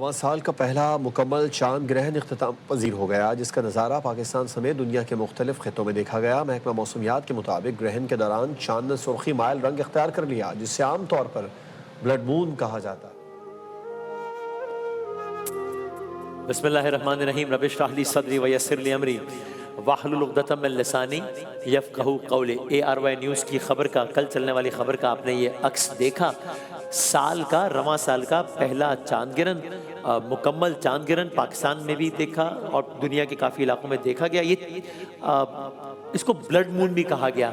رواں سال کا پہلا مکمل چاند گرہن اختتام پذیر ہو گیا، جس کا نظارہ پاکستان سمیت دنیا کے مختلف خطوں میں دیکھا گیا۔ محکمہ موسمیات کے مطابق گرہن کے دوران چاند نے سرخی مائل رنگ اختیار کر لیا، جسے عام طور پر بلڈ مون کہا جاتا ہے۔ بسم اللہ الرحمن الرحیم۔ رب اشرح لی صدری ویسر لی امری واحلل عقدۃ من لسانی یفقہوا قولی۔ ARY نیوز کی خبر کا، کل چلنے والی خبر کا آپ نے یہ عکس دیکھا، رواں سال کا پہلا چاند گرہن، مکمل چاند گرہن پاکستان میں بھی دیکھا اور دنیا کے کافی علاقوں میں دیکھا گیا۔ اس کو بلڈ مون بھی کہا گیا۔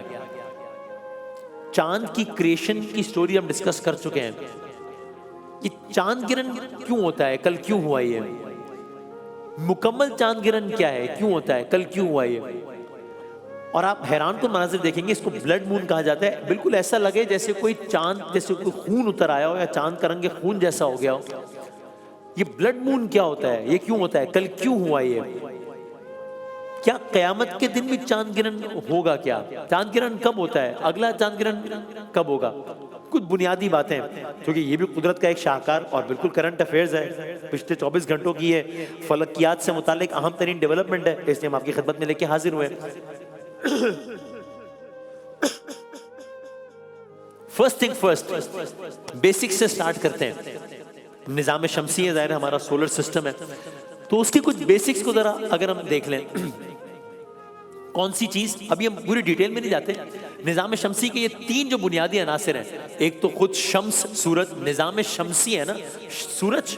چاند کی کریشن کی سٹوری ہم ڈسکس کر چکے ہیں۔ یہ چاند گرہن کیوں ہوتا ہے، کل کیوں ہوا یہ؟ مکمل چاند گرہن کیا ہے، کیوں ہوتا ہے، کل کیوں ہوا یہ؟ اور آپ حیران کن مناظر دیکھیں گے۔ اس کو بلڈ مون کہا جاتا ہے۔ بالکل ایسا لگے جیسے کوئی چاند، جیسے کوئی خون اتر آیا ہو یا چاند کا رنگ خون جیسا ہو گیا ہو۔ یہ بلڈ مون کیا ہوتا ہے، یہ کیوں ہوتا ہے، کل کیوں ہوا یہ؟ کیا قیامت کے دن بھی چاند گرہن ہوگا؟ کیا چاند گرہن کب ہوتا ہے، اگلا چاند گرہن کب ہوگا؟ کچھ بنیادی باتیں، کیونکہ یہ بھی قدرت کا ایک شاہکار اور بالکل کرنٹ افیئرز ہے۔ پچھلے 24 گھنٹوں کی یہ فلکیات سے متعلق اہم ترین ڈیولپمنٹ ہے، اس لیے ہم آپ کی خدمت میں لے کے حاضر ہوئے۔ فرسٹ تھنگ فرسٹ، بیسک سے سٹارٹ کرتے ہیں۔ نظام شمسی ہے، ظاہر ہمارا سولر سسٹم ہے، تو اس کی کچھ بیسکس کو ذرا اگر ہم دیکھ لیں۔ کون سی چیز، ابھی ہم پوری ڈیٹیل میں نہیں جاتے۔ نظام شمسی کے یہ 3 جو بنیادی عناصر ہیں، ایک تو خود شمس، سورج، نظام شمسی ہے نا، سورج،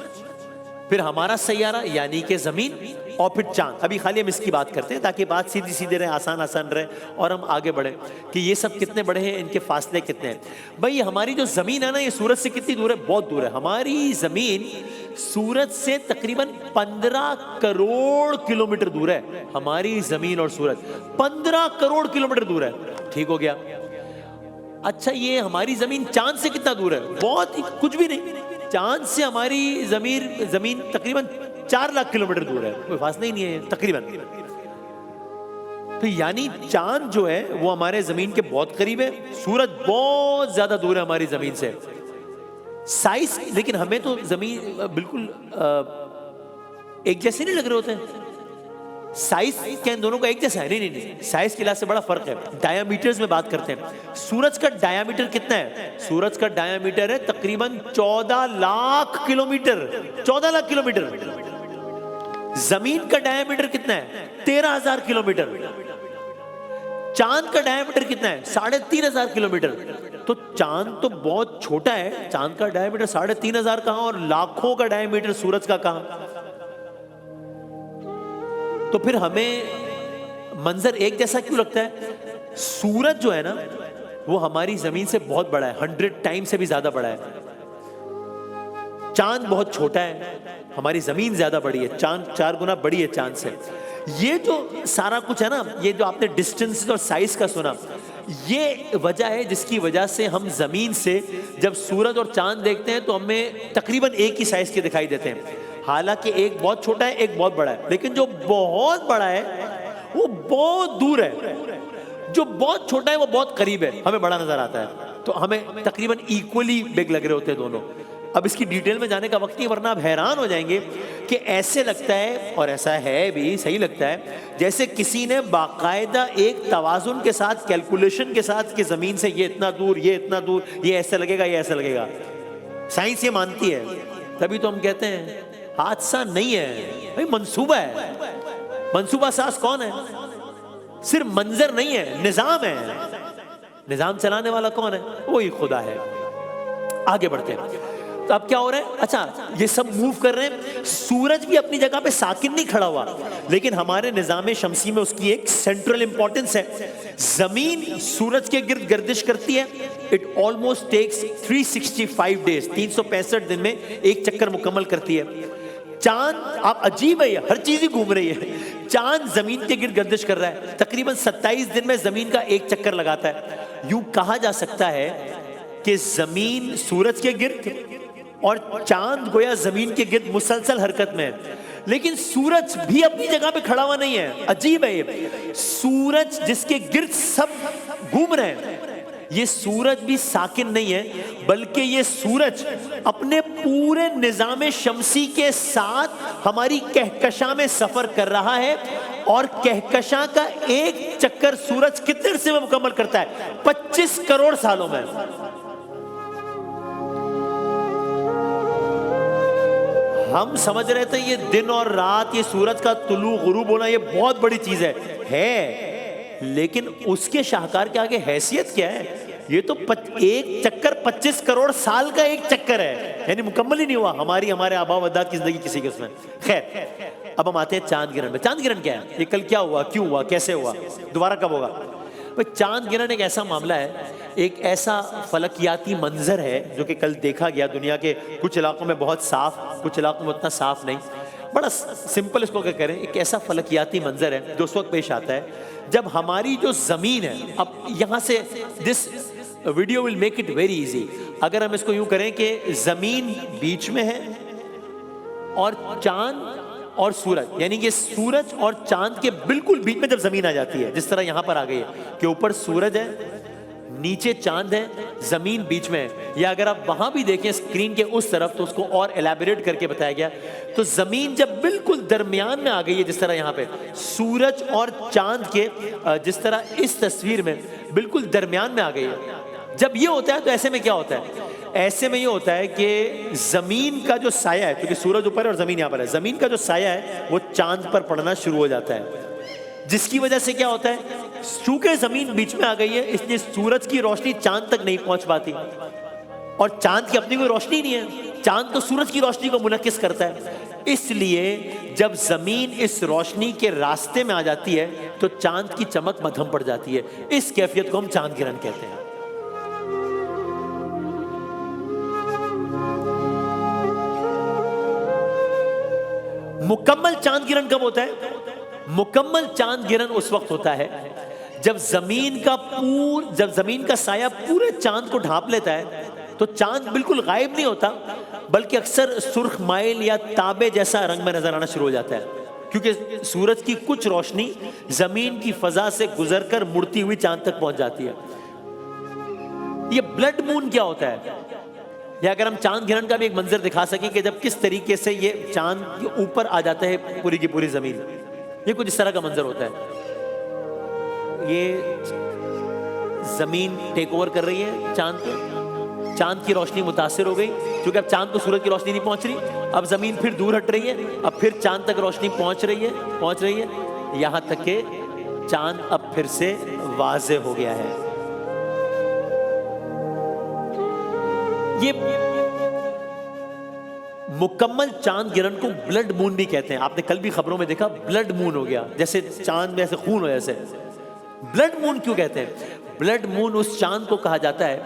پھر ہمارا سیارہ یعنی کہ زمین، اور پھر چاند۔ ابھی خالی ہم اس کی بات کرتے ہیں تاکہ بات سیدھی سیدھے رہے، آسان رہے اور ہم آگے بڑھیں کہ یہ سب کتنے بڑے ہیں، ان کے فاصلے کتنے ہیں۔ بھائی ہماری جو زمین ہے نا، یہ سورج سے کتنی دور ہے؟ بہت دور ہے۔ ہماری زمین سورج سے تقریباً 15 کروڑ کلومیٹر دور ہے۔ ہماری زمین اور سورج 15 کروڑ کلومیٹر دور ہے۔ ٹھیک ہو گیا؟ اچھا، یہ ہماری زمین چاند سے کتنا دور ہے؟ بہت، کچھ بھی نہیں۔ چاند سے ہماری زمین تقریباً 4 لاکھ کلومیٹر دور ہے، کوئی فاصلہ ہی نہیں ہے تقریباً۔ تو یعنی چاند جو ہے وہ ہمارے زمین کے بہت قریب ہے، سورج بہت زیادہ دور ہے ہماری زمین سے۔ سائز، لیکن ہمیں تو زمین بالکل ایک جیسے نہیں لگ رہے ہوتے ہیں۔ سائز کیا ان دونوں کا ایک جیسا ہے؟ نہیں، سائز کے لحاظ سے بڑا فرق ہے۔ ڈایا میٹرز میں بات کرتے ہیں۔ سورج کا ڈایا میٹر کتنا ہے؟ سورج کا ڈایا میٹر ہے تقریباً 14 لاکھ کلومیٹر۔ 14 لاکھ کلومیٹر۔ زمین کا ڈایا میٹر کتنا ہے؟ 13,000 کلومیٹر۔ چاند کا ڈایا میٹر کتنا ہے؟ 3,500 کلومیٹر۔ تو چاند تو بہت چھوٹا ہے، چاند کا ڈایا میٹر 3,500 کہاں، اور لاکھوں کا ڈایا میٹر سورج کا کہاں؟ تو پھر ہمیں منظر ایک جیسا کیوں لگتا ہے؟ سورج جو ہے نا وہ ہماری زمین سے بہت بڑا ہے، 100 ٹائم سے بھی زیادہ بڑا ہے۔ چاند بہت چھوٹا ہے، ہماری زمین زیادہ بڑی ہے، چاند 4 گنا بڑی ہے چاند سے۔ یہ جو سارا کچھ ہے نا، یہ جو آپ نے ڈسٹنس اور سائز کا سنا، یہ وجہ ہے جس کی وجہ سے ہم زمین سے جب سورج اور چاند دیکھتے ہیں تو ہمیں تقریباً ایک ہی سائز کے دکھائی دیتے ہیں۔ حالانکہ ایک بہت چھوٹا ہے، ایک بہت بڑا ہے، لیکن جو بہت بڑا ہے وہ بہت دور ہے، جو بہت چھوٹا ہے وہ بہت قریب ہے، ہمیں بڑا نظر آتا ہے۔ تو ہمیں تقریباً ایکولی بگ لگ رہے ہوتے ہیں دونوں۔ اب اس کی ڈیٹیل میں جانے کا وقت نہیں، ورنہ آپ حیران ہو جائیں گے کہ ایسے لگتا ہے، اور ایسا ہے بھی، صحیح لگتا ہے جیسے کسی نے باقاعدہ ایک توازن کے ساتھ، کیلکولیشن کے ساتھ کہ زمین سے یہ اتنا دور، یہ اتنا دور، یہ ایسا لگے گا، یہ ایسا لگے گا۔ سائنس یہ مانتی ہے، تبھی تو ہم کہتے ہیں حادثہ نہیں ہے بھائی، منصوبہ ہے۔ منصوبہ ساز کون ہے؟ صرف منظر نہیں ہے، نظام ہے۔ نظام چلانے والا کون ہے؟ وہی خدا ہے۔ آگے بڑھتے ہیں۔ تو اب کیا ہو رہا ہے؟ اچھا، یہ سب موو کر رہے ہیں، سورج بھی اپنی جگہ پہ ساکن نہیں کھڑا ہوا، لیکن ہمارے نظام شمسی میں اس کی ایک سینٹرل امپورٹنس ہے۔ زمین سورج کے گرد گردش کرتی ہے، اٹ آلموسٹ ٹیکس 365 ڈیز، 365 دن میں ایک چکر مکمل کرتی ہے۔ چاند، آپ عجیب ہے، ہر چیز ہی گھوم رہی ہے۔ چاند زمین کے گرد گردش کر رہا ہے، تقریباً 27 دن میں زمین کا ایک چکر لگاتا ہے۔ یوں کہا جا سکتا ہے کہ زمین سورج کے گرد اور چاند گویا زمین کے گرد مسلسل حرکت میں ہے، لیکن سورج بھی اپنی جگہ پہ کھڑا ہوا نہیں ہے۔ عجیب ہے یہ، سورج جس کے گرد سب گھوم رہے ہیں، یہ سورج بھی ساکن نہیں ہے، بلکہ یہ سورج اپنے پورے نظام شمسی کے ساتھ ہماری کہکشاں میں سفر کر رہا ہے، اور کہکشاں کا ایک چکر سورج کتنے عرصے میں مکمل کرتا ہے؟ 25 کروڑ سالوں میں۔ ہم سمجھ رہے تھے یہ دن اور رات، یہ سورج کا طلوع غروب ہونا یہ بہت بڑی چیز ہے، لیکن اس کے شاہکار کے آگے حیثیت کیا ہے؟ یہ تو ایک چکر 25 کروڑ سال کا ایک چکر ہے، یعنی مکمل ہی نہیں ہوا ہمارے آبا و اجداد کی زندگی کسی کے اس میں۔ خیر، اب ہم آتے ہیں چاند گرہن میں۔ چاند گرہن کیا ہے؟ یہ کل کیا ہوا، کیوں ہوا، کیسے ہوا، دوبارہ کب ہوگا؟ چاند گرہن ایک ایسا معاملہ ہے، ایک ایسا فلکیاتی منظر ہے جو کہ کل دیکھا گیا دنیا کے کچھ علاقوں میں بہت صاف، کچھ علاقوں میں اتنا صاف نہیں۔ بڑا سمپل اس کو کیا کریں، ایک ایسا فلکیاتی منظر ہے جو اس وقت پیش آتا ہے جب ہماری جو زمین ہے، اب یہاں سے this video will make it very easy, اگر ہم اس کو یوں کریں کہ زمین بیچ میں ہے اور چاند اور سورج، یعنی کہ سورج اور چاند کے بالکل بیچ میں جب زمین آ جاتی ہے، جس طرح یہاں پر آ گئی ہے کہ اوپر سورج ہے، نیچے چاند ہے، زمین بیچ میں ہے، یا اگر آپ وہاں بھی دیکھیں اسکرین کے اس طرف تو اس کو اور ایلیبریٹ کر کے بتایا گیا، تو زمین جب بالکل درمیان میں آ گئی ہے، جس طرح یہاں پہ سورج اور چاند کے جس طرح اس تصویر میں بالکل درمیان میں آ گئی ہے، جب یہ ہوتا ہے تو ایسے میں کیا ہوتا ہے؟ ایسے میں یہ ہوتا ہے کہ زمین کا جو سایہ ہے، کیونکہ سورج اوپر ہے اور زمین یہاں پر ہے، زمین کا جو سایہ ہے وہ چاند پر پڑنا شروع ہو جاتا ہے، جس کی وجہ سے کیا ہوتا ہے؟ چونکہ زمین بیچ میں آ گئی ہے، اس لیے سورج کی روشنی چاند تک نہیں پہنچ پاتی، اور چاند کی اپنی کوئی روشنی نہیں ہے، چاند تو سورج کی روشنی کو منعکس کرتا ہے، اس لیے جب زمین اس روشنی کے راستے میں آ جاتی ہے تو چاند کی چمک مدھم پڑ جاتی ہے، اس کیفیت کو ہم چاند گرہن کہتے ہیں۔ مکمل چاند گرہن کب ہوتا ہے؟ مکمل چاند گرہن اس وقت ہوتا ہے جب زمین کا سایہ پورے چاند کو ڈھانپ لیتا ہے، تو چاند بالکل غائب نہیں ہوتا، بلکہ اکثر سرخ مائل یا تابے جیسا رنگ میں نظر آنا شروع ہو جاتا ہے، کیونکہ سورج کی کچھ روشنی زمین کی فضا سے گزر کر مڑتی ہوئی چاند تک پہنچ جاتی ہے۔ یہ بلڈ مون کیا ہوتا ہے؟ یا اگر ہم چاند گرہن کا بھی ایک منظر دکھا سکیں کہ جب کس طریقے سے یہ چاند کے اوپر آ جاتا ہے پوری کی پوری زمین، یہ کچھ اس طرح کا منظر ہوتا ہے۔ یہ زمین ٹیک اوور کر رہی ہے چاند پہ، چاند کی روشنی متاثر ہو گئی، کیونکہ اب چاند کو سورج کی روشنی نہیں پہنچ رہی، اب زمین پھر دور ہٹ رہی ہے، اب پھر چاند تک روشنی پہنچ رہی ہے، یہاں تک کہ چاند اب پھر سے واضح ہو گیا ہے۔ یہ مکمل چاند گرہن کو بلڈ مون بھی کہتے ہیں، آپ نے کل بھی خبروں میں دیکھا بلڈ مون ہو گیا، جیسے چاند میں ایسے خون ہو جیسے۔ بلڈ مون کیوں کہتے ہیں؟ بلڈ مون اس چاند کو کہا جاتا ہے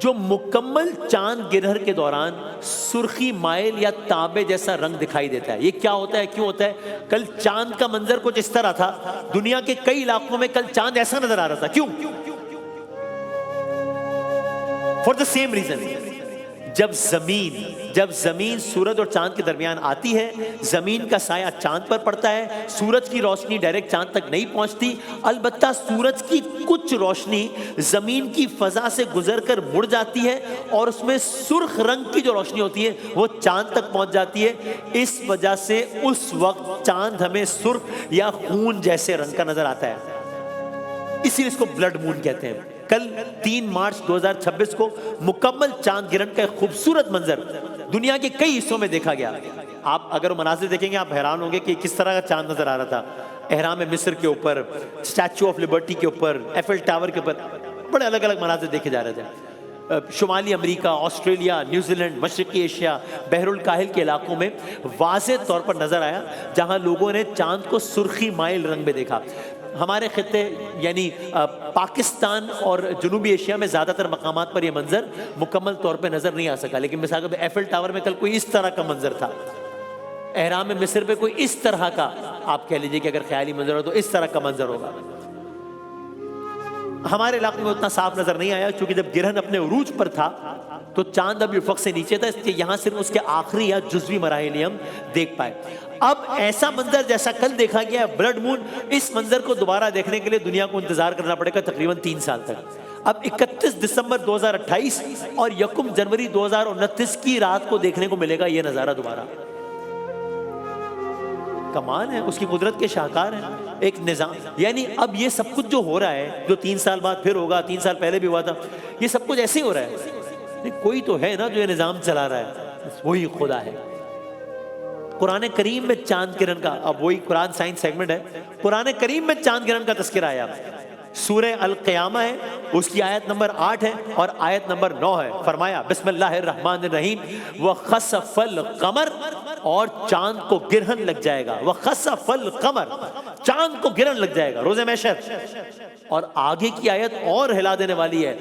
جو مکمل چاند گرہن کے دوران سرخی مائل یا تانبے جیسا رنگ دکھائی دیتا ہے۔ یہ کیا ہوتا ہے، کیوں ہوتا ہے؟ کل چاند کا منظر کچھ اس طرح تھا، دنیا کے کئی علاقوں میں کل چاند ایسا نظر آ رہا تھا، کیوں؟ فار دا سیم ریزن، جب زمین سورج اور چاند کے درمیان آتی ہے، زمین کا سایہ چاند پر پڑتا ہے، سورج کی روشنی ڈائریکٹ چاند تک نہیں پہنچتی، البتہ سورج کی کچھ روشنی زمین کی فضا سے گزر کر مڑ جاتی ہے اور اس میں سرخ رنگ کی جو روشنی ہوتی ہے وہ چاند تک پہنچ جاتی ہے، اس وجہ سے اس وقت چاند ہمیں سرخ یا خون جیسے رنگ کا نظر آتا ہے، اسی لیے اس کو بلڈ مون کہتے ہیں۔ کل 3 مارچ 2026 کو مکمل چاند گرہن کا ایک خوبصورت منظر دنیا کے کئی حصوں میں دیکھا گیا۔ آپ اگر وہ مناظر دیکھیں گے آپ حیران ہوں گے کہ کس طرح کا چاند نظر آ رہا تھا۔ اہرام مصر کے اوپر، اسٹیچو آف لبرٹی کے اوپر، ایفل ٹاور کے اوپر، بڑے الگ الگ مناظر دیکھے جا رہے تھے۔ شمالی امریکہ، آسٹریلیا، نیوزی لینڈ، مشرقی ایشیا، بحر الکاہل کے علاقوں میں واضح طور پر نظر آیا جہاں لوگوں نے چاند کو سرخی مائل رنگ میں دیکھا۔ ہمارے خطے یعنی پاکستان اور جنوبی ایشیا میں زیادہ تر مقامات پر یہ منظر مکمل طور پہ نظر نہیں آ سکا، لیکن مثال کے طور پہ ایفل ٹاور میں کل کوئی اس طرح کا منظر تھا، اہرام مصر پہ کوئی اس طرح کا، آپ کہہ لیجئے کہ اگر خیالی منظر ہو تو اس طرح کا منظر ہوگا۔ ہمارے علاقے میں اتنا صاف نظر نہیں آیا کیونکہ جب گرہن اپنے عروج پر تھا تو چاند ابھی افق سے نیچے تھا، اس لیے یہاں صرف اس کے آخری یا جزوی مراحل ہی ہم دیکھ پائے۔ اب ایسا منظر جیسا کل دیکھا گیا ہے بلڈ مون، اس منظر کو دوبارہ دیکھنے کے لیے دنیا کو انتظار کرنا پڑے گا تقریباً 3 سال تک۔ اب 31 دسمبر 2028 اور 1 جنوری 2029 کی رات کو دیکھنے کو ملے گا یہ نظارہ دوبارہ. کمال ہے، اس کی قدرت کے شاہکار ہیں. ایک نظام، یعنی اب یہ سب کچھ جو ہو رہا ہے، جو 3 سال بعد پھر ہوگا، 3 سال پہلے بھی ہوا تھا، یہ سب کچھ ایسے ہی ہو رہا ہے. کوئی تو ہے نا جو یہ نظام چلا رہا ہے، وہی خدا ہے. قرآن کریم میں چاند گرہن کا، اب وہی قرآن سائنس سیگمنٹ ہے، قرآن کریم میں چاند گرہن کا تذکرہ آیا. سورہ القیامہ ہے، اس کی آیت نمبر 8 ہے اور آیت نمبر 9 ہے. فرمایا بسم اللہ الرحمن الرحیم وَخَسَفَ الْقَمَرَ، اور چاند کو گرہن لگ جائے گا. وَخَسَفَ الْقَمَرَ، چاند کو گرہن لگ جائے گا روز محشر. اور آگے کی آیت اور ہلا دینے والی ہے،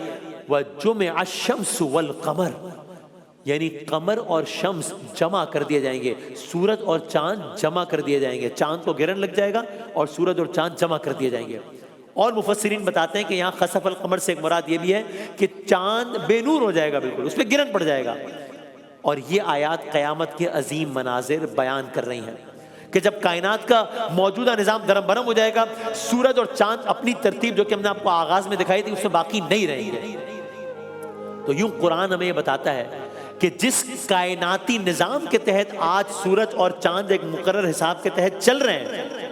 وَجُمِعَ الشَّمْسُ وَالْقَمَرُ، یعنی قمر اور شمس جمع کر دیے جائیں گے، سورج اور چاند جمع کر دیے جائیں گے. چاند کو گرہن لگ جائے گا اور سورج اور چاند جمع کر دیے جائیں گے. اور مفسرین بتاتے ہیں کہ یہاں خسف القمر سے ایک مراد یہ بھی ہے کہ چاند بے نور ہو جائے گا، بالکل اس پہ گرہن پڑ جائے گا. اور یہ آیات قیامت کے عظیم مناظر بیان کر رہی ہیں کہ جب کائنات کا موجودہ نظام درم برم ہو جائے گا، سورج اور چاند اپنی ترتیب جو کہ ہم نے آپ کو آغاز میں دکھائی تھی اس میں باقی نہیں رہیں گے. تو یوں قرآن ہمیں یہ بتاتا ہے کہ جس کائناتی نظام کے تحت آج سورج اور چاند ایک مقرر حساب کے تحت چل رہے ہیں،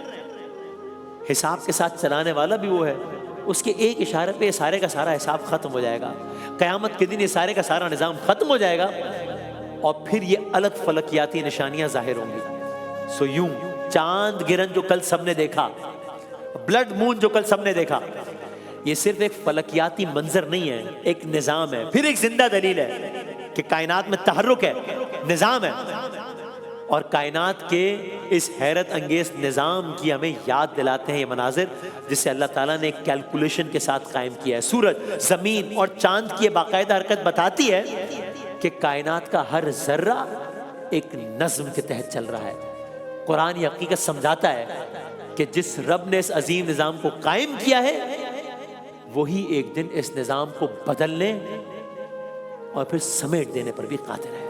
حساب کے ساتھ چلانے والا بھی وہ ہے. اس کے ایک اشارے پہ یہ سارے کا سارا حساب ختم ہو جائے گا. قیامت کے دن یہ سارے کا سارا نظام ختم ہو جائے گا اور پھر یہ الگ فلکیاتی نشانیاں ظاہر ہوں گی. سو یوں چاند گرہن جو کل سب نے دیکھا، بلڈ مون جو کل سب نے دیکھا، یہ صرف ایک فلکیاتی منظر نہیں ہے، ایک نظام ہے، پھر ایک زندہ دلیل ہے کہ کائنات میں تحرک ہے، نظام ہے. اور کائنات کے اس حیرت انگیز نظام کی ہمیں یاد دلاتے ہیں یہ مناظر، جس سے اللہ تعالیٰ نے ایک کیلکولیشن کے ساتھ قائم کیا ہے. سورج، زمین اور چاند کی یہ باقاعدہ حرکت بتاتی ہے کہ کائنات کا ہر ذرہ ایک نظم کے تحت چل رہا ہے. قرآن یہ حقیقت سمجھاتا ہے کہ جس رب نے اس عظیم نظام کو قائم کیا ہے، وہی ایک دن اس نظام کو بدلنے اور پھر سمیٹ دینے پر بھی قادر ہے.